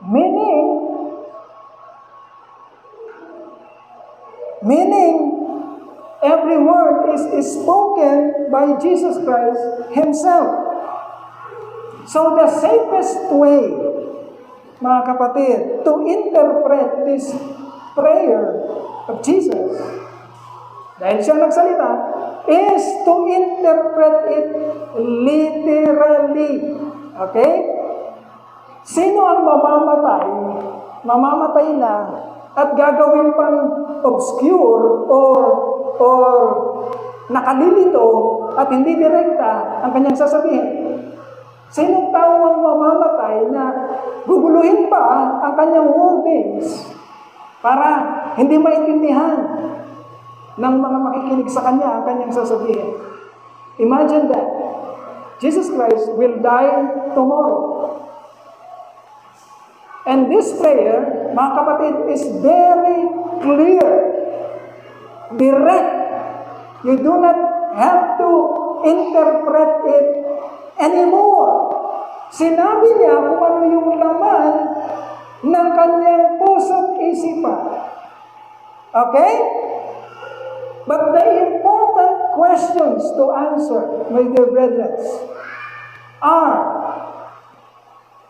Meaning, every word is spoken by Jesus Christ Himself. So the safest way, mga kapatid, to interpret this prayer of Jesus, dahil siya nagsalita, is to interpret it literally. Okay? Sino ang mamamatay? Mamamatay na at gagawin pang obscure or nakalilito at hindi direkta ang kanyang sasabihin? Sinong tao ang mamamatay na guguluhin pa ang kanyang wordings para hindi maintindihan ng mga makikinig sa kanya ang kanyang sasabihin? Imagine that. Jesus Christ will die tomorrow. And this prayer, mga kapatid, is very clear, direct. You do not have to interpret it anymore. Sinabi niya kung ano yung laman ng kanyang puso't isipan. Okay? But the important questions to answer, my dear brethren, are,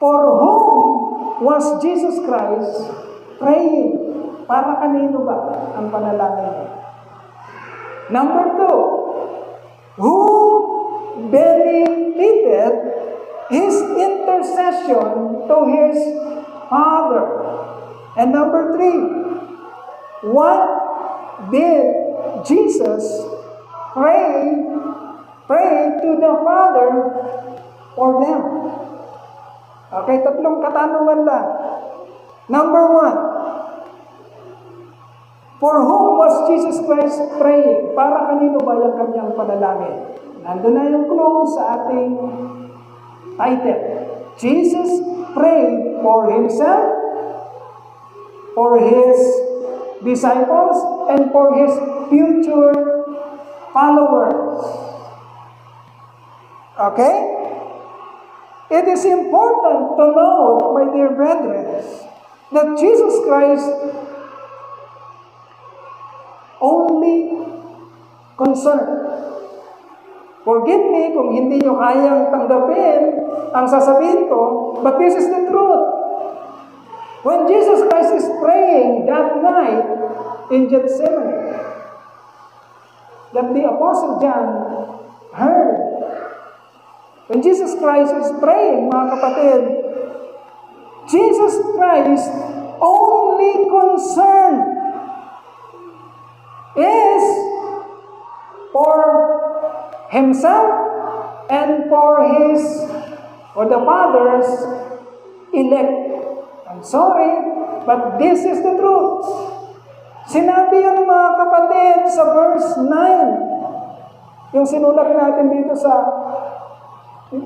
for whom was Jesus Christ praying? Para kanino ba ang panalangin niya? Number 2, who benefited his intercession to his Father? And number 3, what did Jesus pray to the Father for them? Okay, tatlong katanungan lang. Number 1, for whom was Jesus Christ praying? Para kanino ba yung kanyang panalangin? Nandun na yung clue sa ating title. Jesus prayed for Himself, for His disciples, and for His future followers. Okay? It is important to know, my dear brethren, that Jesus Christ only concerned. Forgive me kung hindi nyo kayang tanggapin ang sasabihin ko, but this is the truth. When Jesus Christ is praying that night in Gethsemane, that the Apostle John heard, when Jesus Christ is praying, mga kapatid, Jesus Christ only concern is for Himself and for the Father's elect. I'm sorry, but this is the truth. Sinabi yan, mga kapatid, sa verse 9, yung sinulat natin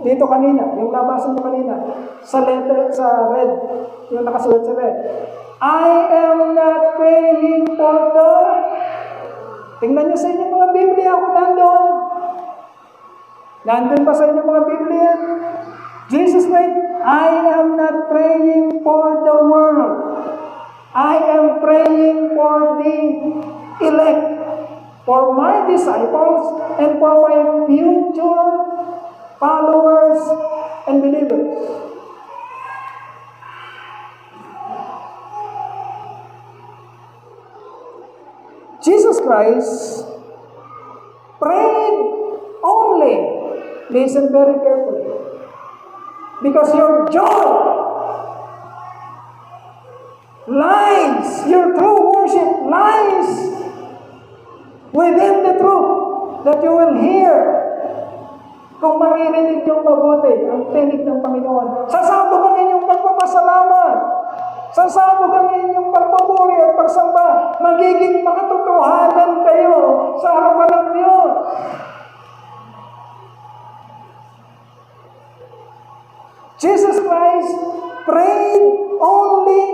dito kanina, yung nabasan nyo kanina, sa red, yung nakasulat sa red. I am not praying for the... Tingnan nyo sa inyong mga Biblia kung nandun. Nandun pa sa inyong mga Biblia? Jesus prayed, I am not praying for the world. I am praying for the elect, for my disciples, and for my future followers and believers. Jesus Christ prayed only, listen very carefully, because your joy lies, your true worship lies within the truth that you will hear. Kung maririnig yung mabuti ang tinig ng Panginoon, sasabog ang inyong pagpapasalamat, sasabog ang inyong pagpupuri at pagsamba, magiging makatotohanan kayo sa harapan ng Diyos. Jesus Christ prayed only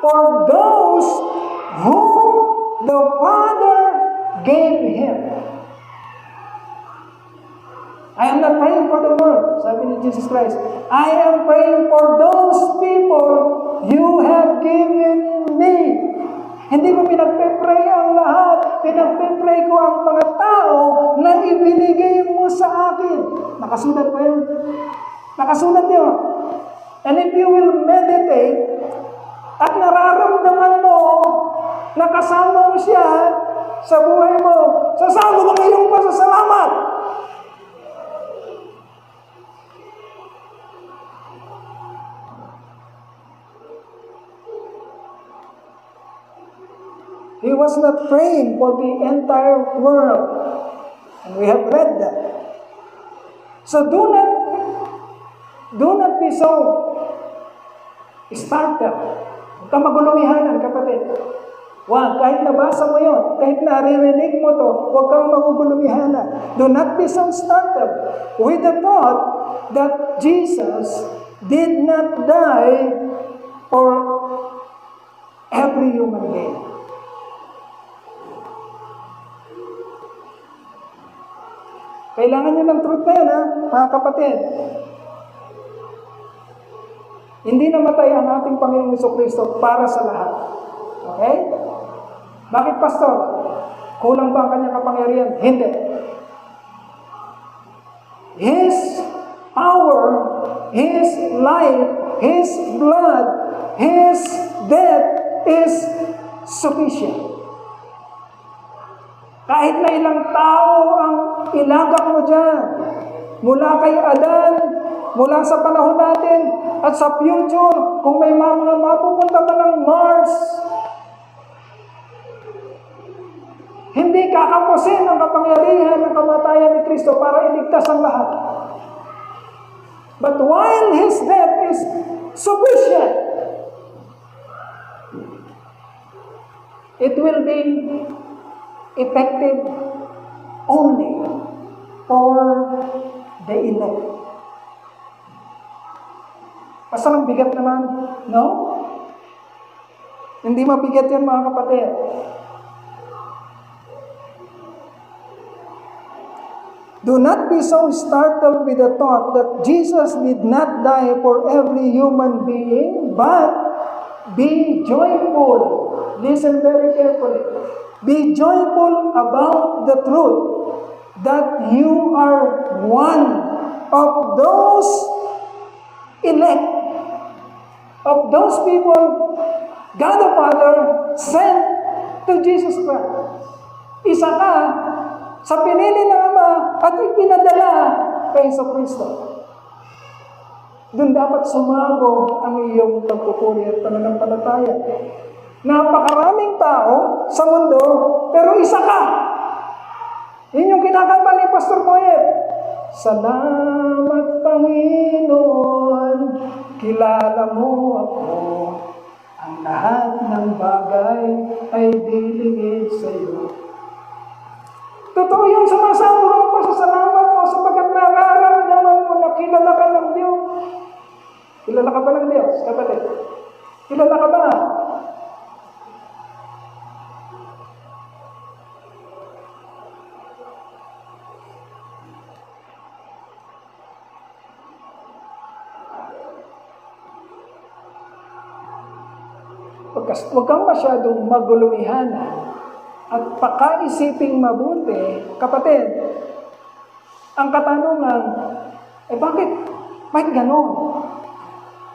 for those whom the Father gave Him. I am not praying for the world, sabi ni Jesus Christ. I am praying for those people pinagpipray ko ang mga tao na ibinigay mo sa akin. Nakasulat pa yun. Nakasulat yun. And if you will meditate at nararamdaman mo na kasama mo siya sa buhay mo, sasama mo ngayong pasasalamat. He was not praying for the entire world. And we have read that. So do not be so startled. Huwag kang magulumihanan, kapatid. Kahit nabasa mo yun, kahit naririnig mo to, huwag kang magugulumihanan. Do not be so startled with the thought that Jesus did not die for every human being. Kailangan nyo ng truth na yun, mga kapatid. Hindi namatay ang ating Panginoong Jesucristo para sa lahat. Okay? Bakit, Pastor? Kulang ba ang kanyang kapangyarihan? Hindi. His power, His life, His blood, His death is sufficient. Kahit na ilang tao ang ilagak mo dyan, mula kay Adan, mula sa panahon natin, at sa future, kung may mga mapupunta pa ng Mars, hindi kakapusin ang kapangyarihan ng kamatayan ni Kristo para iligtas ang lahat. But while His death is sufficient, it will be effective only for the elect. Pasang bigat naman, no? Hindi mabigat yan, mga kapatid. Do not be so startled with the thought that Jesus did not die for every human being, but be joyful. Listen very carefully. Be joyful about the truth that you are one of those elect, of those people God the Father sent to Jesus Christ. Isa ka sa pinili ng Ama at ipinadala kay Jesucristo. Doon dapat sumabog ang iyong pagpupuri at pananampalataya. Napakaraming tao sa mundo, pero isa ka. Yun yung kinakanta ni Pastor Boyet. Salamat, Panginoon, kilala mo ako. Ang lahat ng bagay ay dilingid sa iyo. Totoo yung sumasama ang pasasalamat mo sapagkat nararamdaman mo na kilala ka ng Diyos. Kilala ka ba ng Diyos, kapatid? Kilala ka ba? Huwag kang masyadong magulumihan at pakaisiping mabuti, kapatid. Ang katanungan, bakit ganon?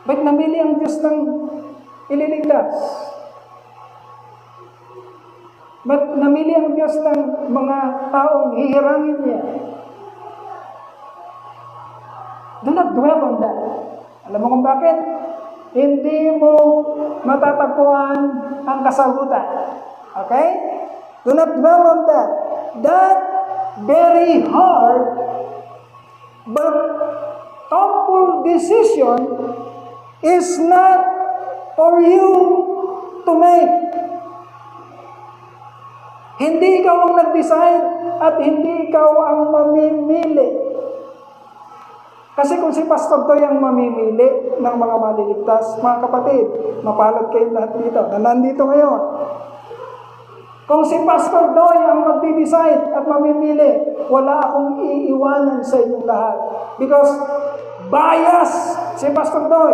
Bakit namili ang Diyos ng ililigtas? Bakit namili ang Diyos ng mga taong hihirangin niya? Do not dwell on that. Alam mo kung bakit? Hindi mo matatagpuan ang kasagutan. Okay? Do not dwell on that. That very hard but thoughtful decision is not for you to make. Hindi ikaw ang nag-decide at hindi ikaw ang mamimili. Kasi kung si Pastor Doy ang mamimili ng mga maliligtas, mga kapatid, mapalad kayo lahat dito na nandito ngayon. Kung si Pastor Doy ang magdi-decide at mamimili, wala akong iiwanan sa inyong lahat. Because bias si Pastor Doy.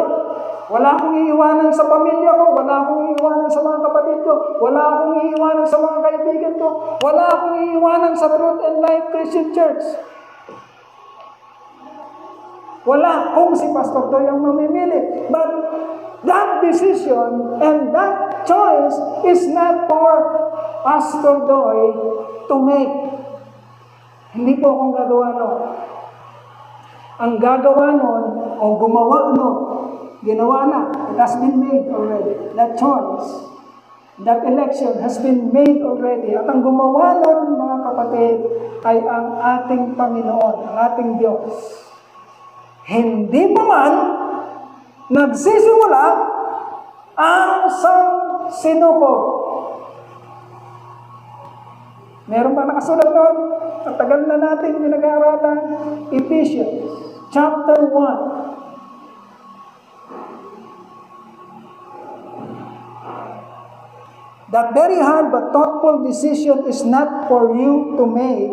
Wala akong iiwanan sa pamilya ko, wala akong iiwanan sa mga kapatid ko, wala akong iiwanan sa mga kaibigan ko, wala akong iiwanan sa Truth and Life Christian Church. Wala kung si Pastor Doy ang mamimili. But that decision and that choice is not for Pastor Doy to make. Hindi po akong gagawa nun. Ang gagawa nun, o gumawa nun, ginawa na. It has been made already. That choice, that election has been made already. At ang gumawa nun, mga kapatid, ay ang ating Panginoon, ang ating Diyos. Hindi pa man nagsisimula ang sinuko. Meron ba nakasulat doon? Ang tagal na natin pinag-aaralan, Ephesians chapter 1. That very hard but thoughtful decision is not for you to make,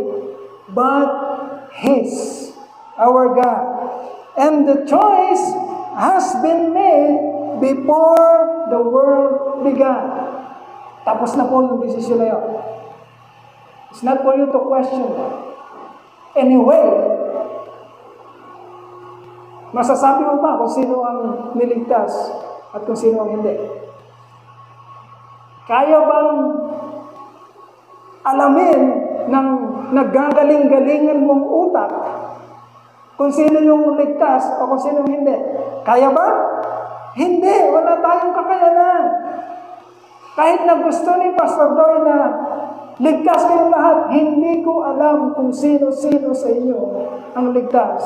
but His, our God. And the choice has been made before the world began. Tapos na po yung desisyon na yun. It's not for you to question. Anyway, masasabi mo ba kung sino ang niligtas at kung sino ang hindi? Kaya bang alamin ng naggagaling-galingan mong utak kung sino yung ligtas o kung sino yung hindi? Kaya ba? Hindi. Wala tayong kakayanan. Kahit na gusto ni Pastor Doy na ligtas kayong lahat, hindi ko alam kung sino-sino sa inyo ang ligtas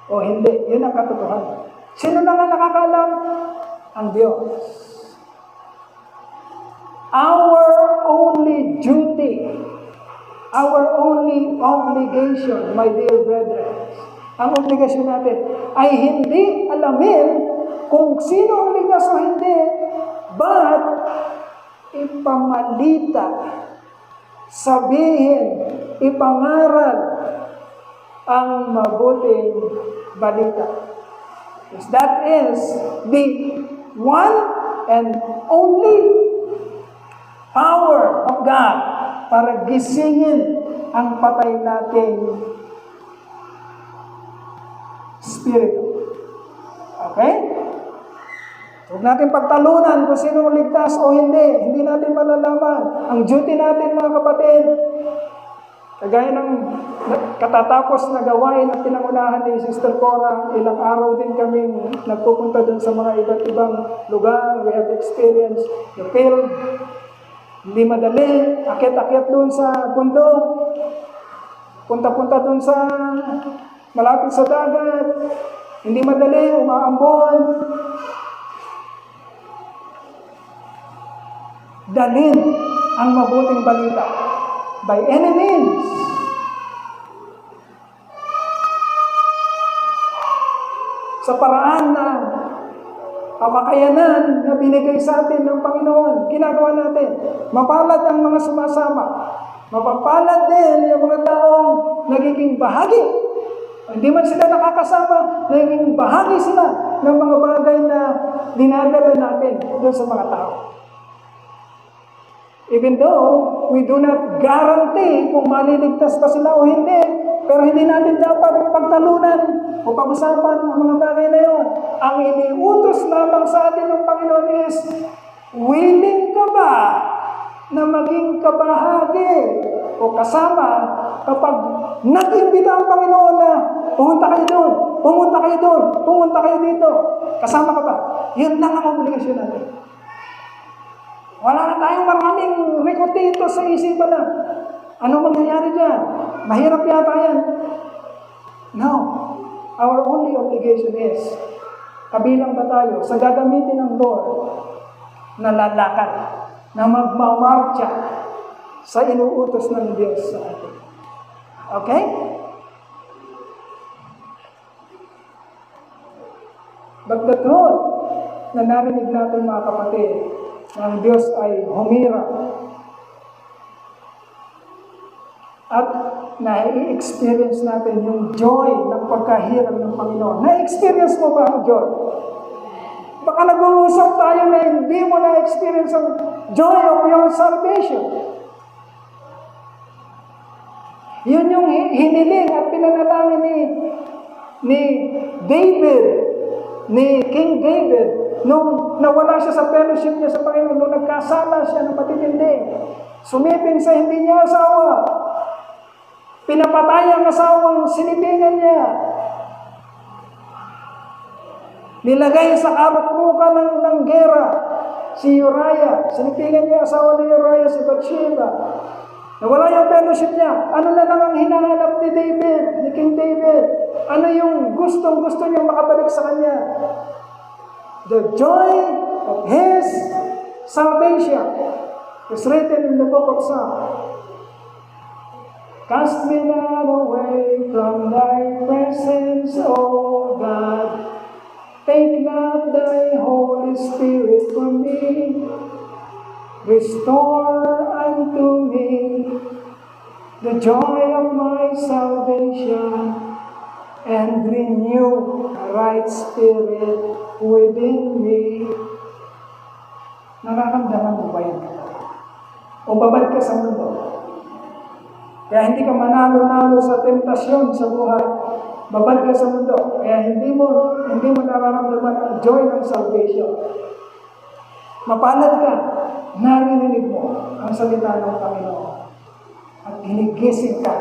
o hindi. Yun ang katotohanan. Sino lang ang nakakaalam? Ang Diyos. Our only duty, our only obligation, my dear brethren, ang obligasyon natin ay hindi alamin kung sino ang ligtas o hindi, but ipamalita, sabihin, ipangaral ang mabuting balita. Because that is the one and only power of God para gisingin ang patay nating spirit. Okay? Huwag natin pagtalunan kung sino ligtas o hindi. Hindi natin malalaman. Ang duty natin, mga kapatid, kagaya ng katatapos na gawain at pinangunahan ni Sister Cora, ilang araw din kami nagpupunta dun sa mga iba't ibang lugar. We have experienced the field. Hindi madali. Akyat-akyat dun sa bundok. Punta-punta dun sa malapit sa dagat. Hindi madali. Umaambon. Dalhin ang mabuting balita by any means. Sa paraan na kamakayanan na binigay sa atin ng Panginoon, ginagawa natin. Mapalad ang mga sumasama. Mapapalad din yung mga taong nagiging bahagi. Hindi man sila nakakasama, nagiging bahagi sila ng mga bagay na dinadala natin doon sa mga tao. Even though we do not guarantee kung maliligtas pa sila o hindi, pero hindi natin dapat pagtalunan o pag-usapan ang mga bagay na yun. Ang iniutos lamang sa atin ng Panginoon is, willing ka ba na maging kabahagi o kasama kapag nag-imbita ang Panginoon na pumunta kayo doon, pumunta kayo doon, pumunta kayo dito. Kasama ka ba? Yun lang ang obligasyon natin. Wala na tayong maraming rekotito sa isipan na ano mangyayari dyan? Mahirap yata yan. No. Our only obligation is, kabilang ba tayo sa gagamitin ng Lord na lalakad, na magmamarcha sa inuutos ng Diyos sa atin. Okay? But the truth na narinig natin, mga kapatid, ang Diyos ay humira at na-experience natin yung joy ng pagkahiram ng Panginoon. Na-experience mo ba ang joy? Baka nag-uusap tayo na hindi mo na-experience ang joy of your salvation. Yun yung hiniling at pinanalangin ni David, ni King David, nung nawala siya sa fellowship niya sa Panginoon, nung nagkasala siya ng matitindi, sumiping sa hindi niya asawa, pinapatay ang asawang sinipingan niya, nilagay sa karukrukan ng gera si Uriah, sinipingan niya asawa ni Uriah, si Bathsheba. Nawala yung fellowship niya. Ano na lang ang hinahanap ni David, ni King David? Ano yung gustong-gusto niya makabalik sa kanya? The joy of his salvation is written in the book of Psalms. Cast me not away from thy presence, O God. Take not thy Holy Spirit from me. Restore unto me the joy of my salvation, and renew a right spirit within me. Nararamdaman mo ba yun? O babad ka sa mundo? Kaya hindi ka manalo-nalo sa tentasyon sa buhay. Babad ka sa mundo. Kaya hindi mo nararamdaman ang joy ng salvation. Mapalad ka, narinig mo ang salita ng Panginoon at ginigising ka.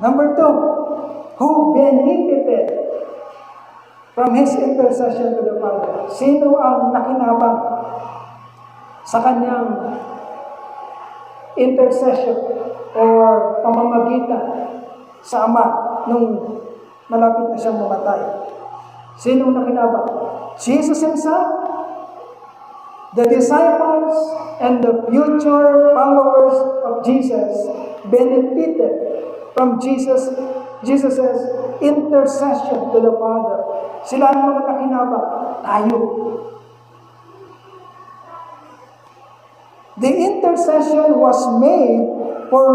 Number 2, who benefited from his intercession to the Father? Sino ang nakinabang sa kanyang intercession or pamamagitan sa Ama nung malapit na siyang mamatay? Sino ang nakinabang? Jesus himself, the disciples, and the future followers of Jesus benefited from Jesus' intercession to the Father. Sila ang mga nakinabang. Tayo. The intercession was made for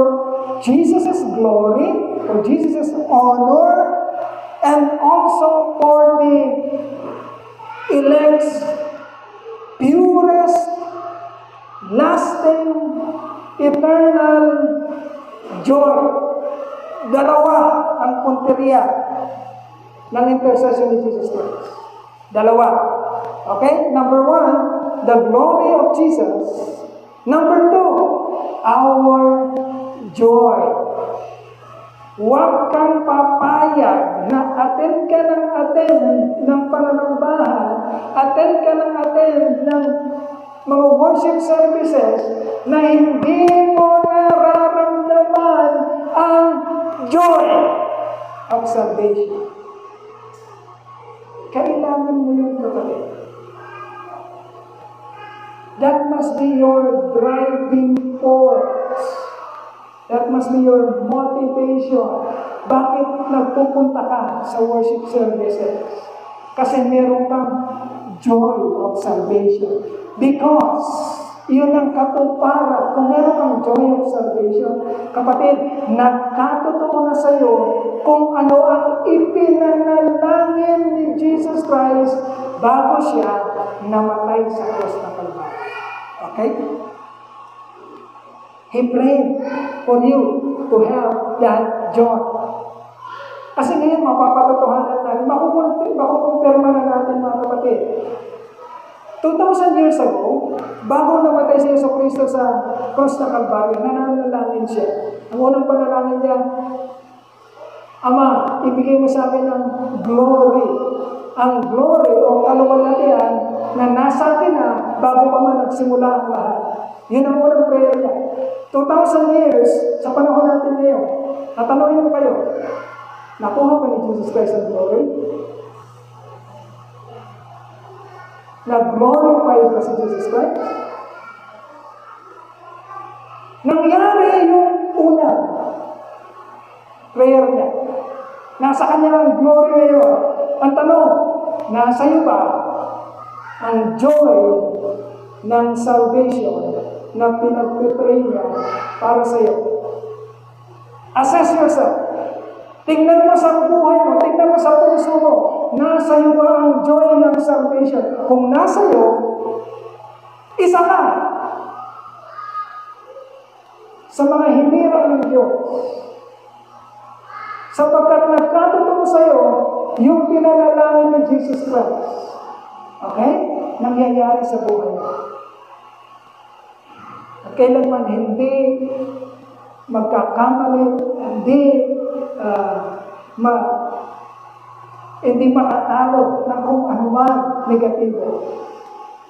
Jesus' glory, for Jesus' honor, and also for the elect's purest, lasting, eternal joy. Dalawa ang punteriya ng intercession ni Jesus Christ. Dalawa. Okay? Number 1, the glory of Jesus. Number 2, our joy. Huwag kang papayag na attend ka ng pananambahan, attend ka ng mga worship services na hindi mo nararamdaman ang joy of salvation. Kailangan mo yung kapatid. That must be your driving force. That must be your motivation. Bakit nagpupunta ka sa worship services? Kasi meron kang joy of salvation. Because yun ang katuparan. Kung meron kang joy of salvation, kapatid, nagkatotoo na sa'yo kung ano ang ipinanalangin ni Jesus Christ bago siya namatay sa cross ng Kalbaryo. Okay? He prayed for you to have that joy. Kasi ngayon, mapapatotohanan natin, makukumpirma na natin mga kapatid. 2,000 years ago, bago namatay si Yesu Cristo sa cross ng Kalbaryo, nananalangin siya. Ang unang panalangin niya, Ama, ibigay mo sa akin ang glory. Ang glory o kaluwalhatian na nasa akin na bago pa man nagsimula ang lahat. Yun ang unang prayer niya. 2,000 years sa panahon natin ngayon. Tatanungin mo kayo, nakuha ba ni Jesus Christ ang glory? Nag-glorify ba si Jesus Christ? Nangyari yung unang prayer niya. Nasa kanya ang glory ngayon. Ang tanong, nasa iyo ba ang joy ng salvation na pinag-pray niya para sa iyo? Assess yourself. Tingnan mo sa buhay mo, tingnan mo sa puso mo. nasa iyo ba ang joy ng salvation? Kung nasa iyo, isa ka sa mga hinirang ng Diyos. Sapagkat nagkatotoo sa iyo yung pinanalangin ni Jesus Christ. Okay? Nangyayari sa buhay mo. At kailanman hindi magkakamali, hindi makatalo ng kung anuman negatibo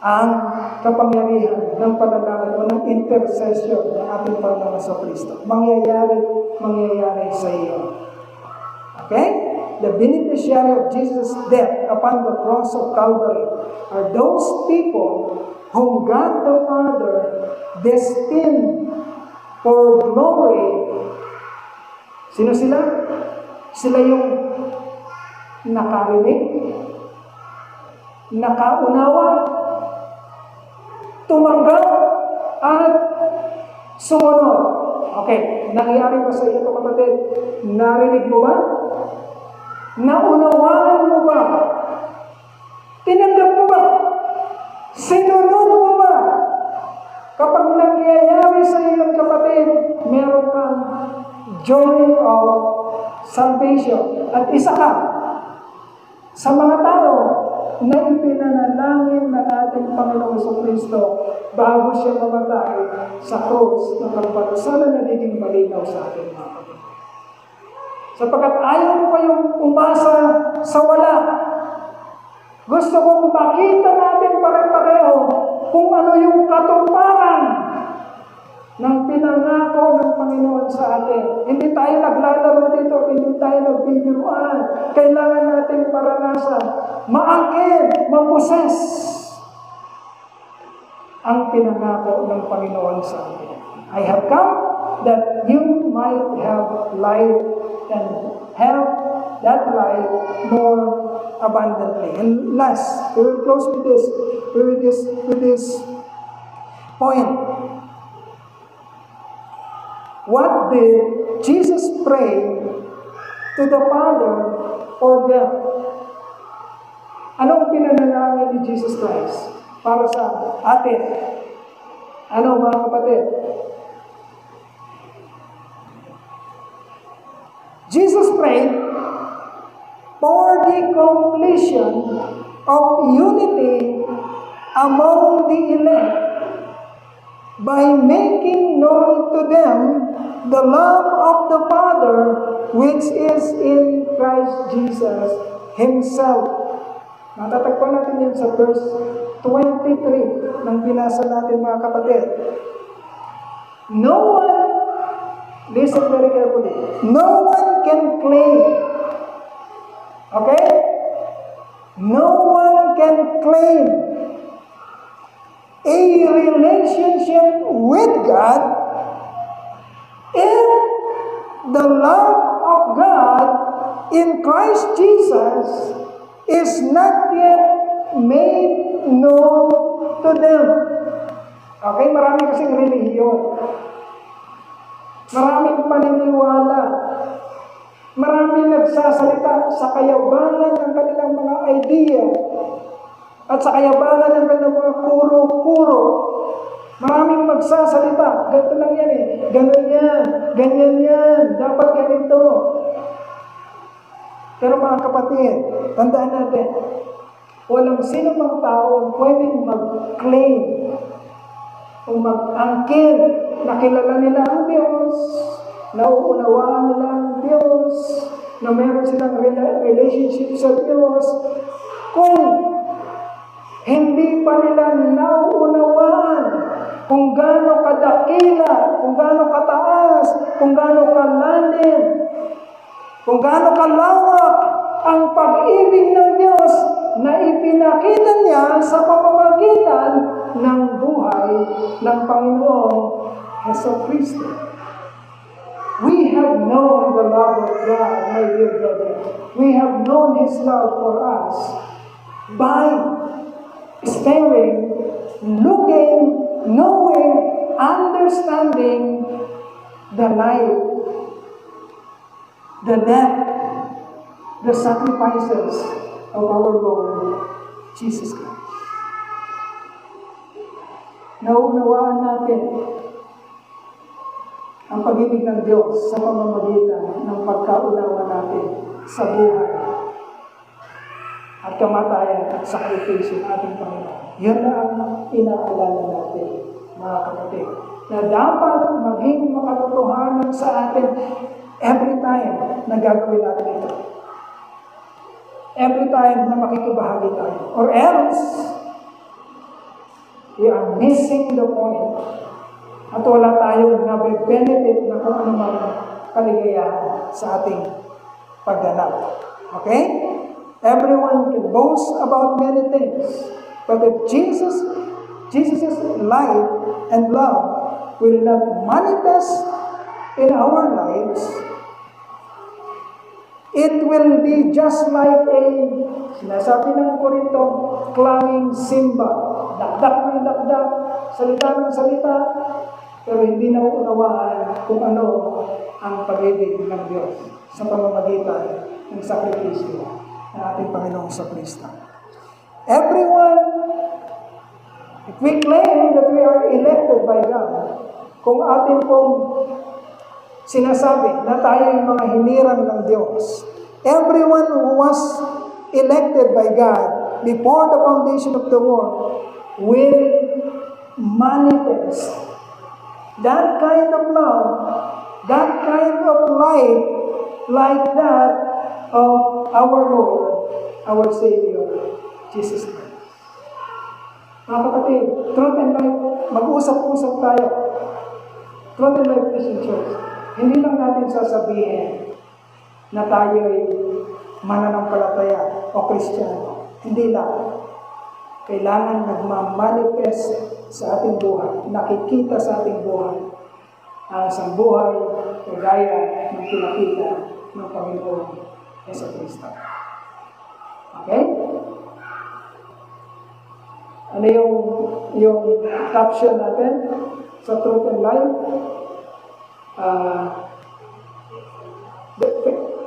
ang kapangyarihan ng panalangin o ng intercession ng ating Panginoon sa Kristo. Mangyayari sa iyo. Okay? The beneficiary of Jesus' death upon the cross of Calvary are those people whom God the Father destined for glory. Sino sila? Sila yung nakarinig, nakaunawa, tumanggap, at sumunod. Okay, nangyari ba sa iyo ito, kapatid? Narinig mo ba? Naunawaan mo ba? Tinanggap mo ba? Sinunod mo ba? Kapag nangyayari sa iyo, kapatid, meron kang joy of salvation. At isa ka sa mga tao na ipinanalangin ng ating Panginoon sa Kristo bago siya mamatay sa cross ng Kalbaryo. Sana nagiging malinaw sa ating mga kapatid. Sapagkat ayaw ko kayong umasa sa wala. Gusto kong makita natin pare-pareho kung ano yung katuparan ng pinangako ng Panginoon sa atin. Hindi tayo naglalaro dito, hindi tayo nagbibiruan. Kailangan natin maranasan, maangkin, maposes ang pinangako ng Panginoon sa atin. I have come that you might have life and have that life more abundantly. And last, we will close with this point. What did Jesus pray to the Father for them? Anong pinanalangin ni Jesus Christ para sa atin? Ano, mga kapatid? Jesus prayed for the completion of unity among the elect by making known to them the love of the Father which is in Christ Jesus Himself. Matatagpuan natin yan sa verse 23 ng binasa natin, mga kapatid. No one, listen very carefully, no one can claim, okay? No one can claim a relationship with God if the love of God in Christ Jesus is not yet made known to them. Okay, marami kasing relihiyon. Maraming paniniwala. Maraming nagsasalita sa kayabangan ng kanilang mga idea at sa kayabangan ng kanilang mga kuro-kuro. Maraming magsasalita. Ganito lang yan eh. Ganun yan. Ganyan yan. Dapat ganito. Pero mga kapatid, tandaan natin, walang sino mang tao pwedeng mag-claim o mag-angkin na kilala nila ang Diyos, nauunawaan nila ang Diyos, na meron silang relationship sa Diyos, kung hindi pa nila nauunawaan kung gaano kadakila, kung gaano kataas, kung gaano kalalim, kung gaano kalawak ang pag-ibig ng Diyos na ipinakita niya sa pamamagitan ng buhay ng Panginoong Jesucristo. We have known the love of God, my dear brother. We have known His love for us by staring, looking, knowing, understanding the life, the death, the sacrifices of our Lord Jesus Christ. Naunawaan natin ang pag-ibig ng Diyos sa pamamagitan ng pagkaunawa natin sa buhay at kamatayan at sakripisyo ng ating Panginoon. Yan na ang inaalala natin, mga kapatid, na dapat maging makatotohanan sa atin every time na gagawin natin ito. Every time na makikibahagi tayo. Or else, we are missing the point. At wala tayong nabe-benefit na kung anumang kaligayahan sa ating pagganap. Okay? Everyone can boast about many things. But if Jesus' life and love will not manifest in our lives, it will be just like a, sinasabi ng Korinto, clanging cymbal. Dakdak ng dakdak, salita ng salita, pero hindi nauunawaan kung ano ang pag-ibig ng Diyos sa pamamagitan ng sakripisyo ng ating Panginoong Kristo. Everyone, if we claim that we are elected by God, kung atin pong sinasabi na tayo yung mga hinirang ng Diyos, everyone who was elected by God before the foundation of the world will manifest that kind of love, that kind of life, like that of our Lord, our Savior, Jesus Christ. Mga kapatid, truth and life, mag-usap-usap tayo. Truth and life Christian Church. Hindi lang natin sasabihin na tayo ay mananampalataya o Kristiyano. Hindi lang. Kailangan nagmamanifest sa ating buhay, nakikita sa ating buhay, ang isang buhay kagaya ng pinakita ng Panginoon Jesucristo. Okay? Ano yung caption natin sa Truth and Life?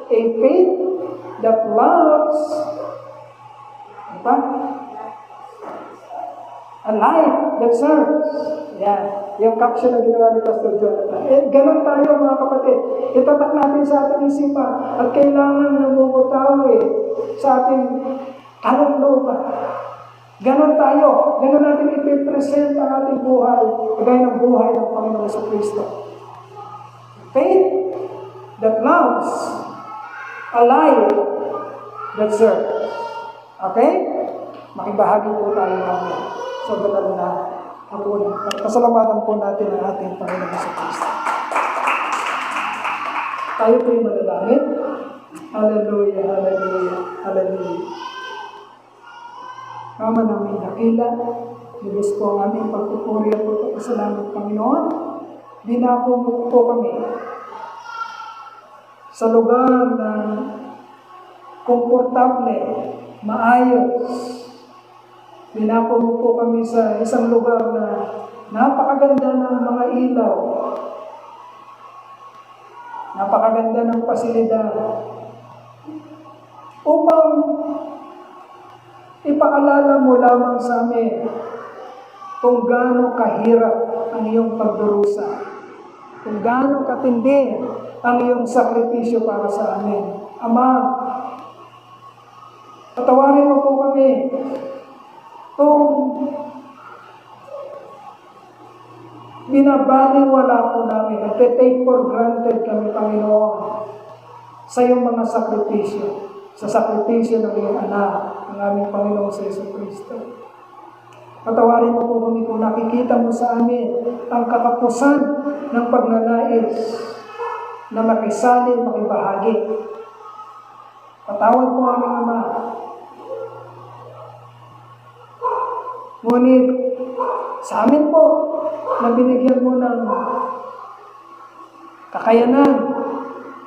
A faith that loves, a life that serves. Yan. Yung caption na ginawa ni Pastor Jonathan. Ganun tayo mga kapatid. Itatak natin sa ating isipan at kailangan namumutawi sa ating kalooban. Ganun tayo. Ganun natin ipipresent ang ating buhay kagaya ng buhay ng Panginoon sa Kristo. Faith that loves, a life that serves. Okay? Makibahagi po tayo mamaya. So, ganun na hapunan. Pasalamatan po natin ang ating Panginoon sa Kristo. Tayo po yung manalangin. Hallelujah, hallelujah, hallelujah. Ama namin dakila, lubos po ang aming pagpupuri at pagpapasalamat, Panginoon. Dinapo mo po kami sa lugar na komportable, maayos. Dinapo mo po kami sa isang lugar na napakaganda ng mga ilaw, napakaganda ng pasilidad, upang ipaalala mo lamang sa amin kung gaano kahirap ang iyong pagdurusa, kung gaano katindi ang iyong sakripisyo para sa amin. Ama, patawarin mo po kami kung binabaliwala po namin at take for granted kami, Panginoon, sa iyong mga sakripisyo, sa sakripisyo ng iyong anak, ang aming Panginoon sa Jesucristo. Patawarin mo po kami kung nakikita mo sa amin ang kakapusan ng pagnanais na makisali, makibahagi. Patawad po aming Ama. Ngunit sa amin po na binigyan mo ng kakayanan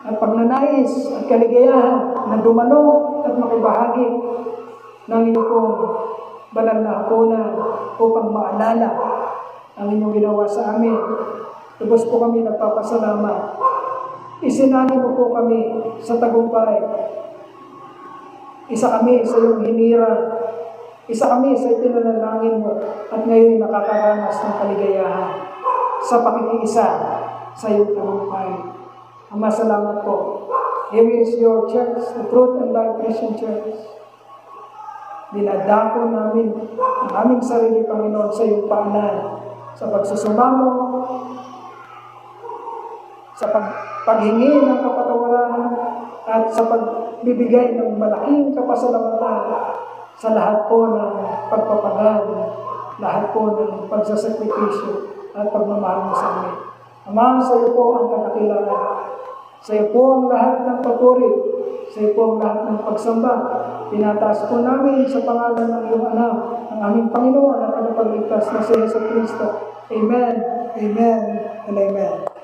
at pagnanais at kaligayahan na dumalo at makibahagi ng iyong banal na hapunan upang maalala ang inyong ginawa sa amin. Lubos po kami nagpapasalamat. Isinali mo po kami sa tagumpay Isa kami sa iyong hinirang. Isa kami sa ipinanalangin mo at ngayon nakakaranas ng kaligayahan sa pakikiisa sa iyong tagumpay. Ama, salamat po. Here is your church, the Truth and Life Christian Church. Dinadako namin ang aming sarili, Panginoon, sa iyong paanan, sa pagsusumamo, sa paghingi ng kapatawaran, at sa pagbibigay ng malaking kapasalamatan sa lahat po ng pagpapagal, lahat po ng pagsasakripisyo at pagmamahal mo sa amin. Ama, sa iyo po ang kadakilaan. Sa iyo po ang lahat ng papuri. Sa iyo po ang lahat ng pagsamba. Tinataas po namin sa pangalan ng iyong anak, ang aming Panginoon at tagapagligtas na si Jesu Cristo. Amen, amen, and amen.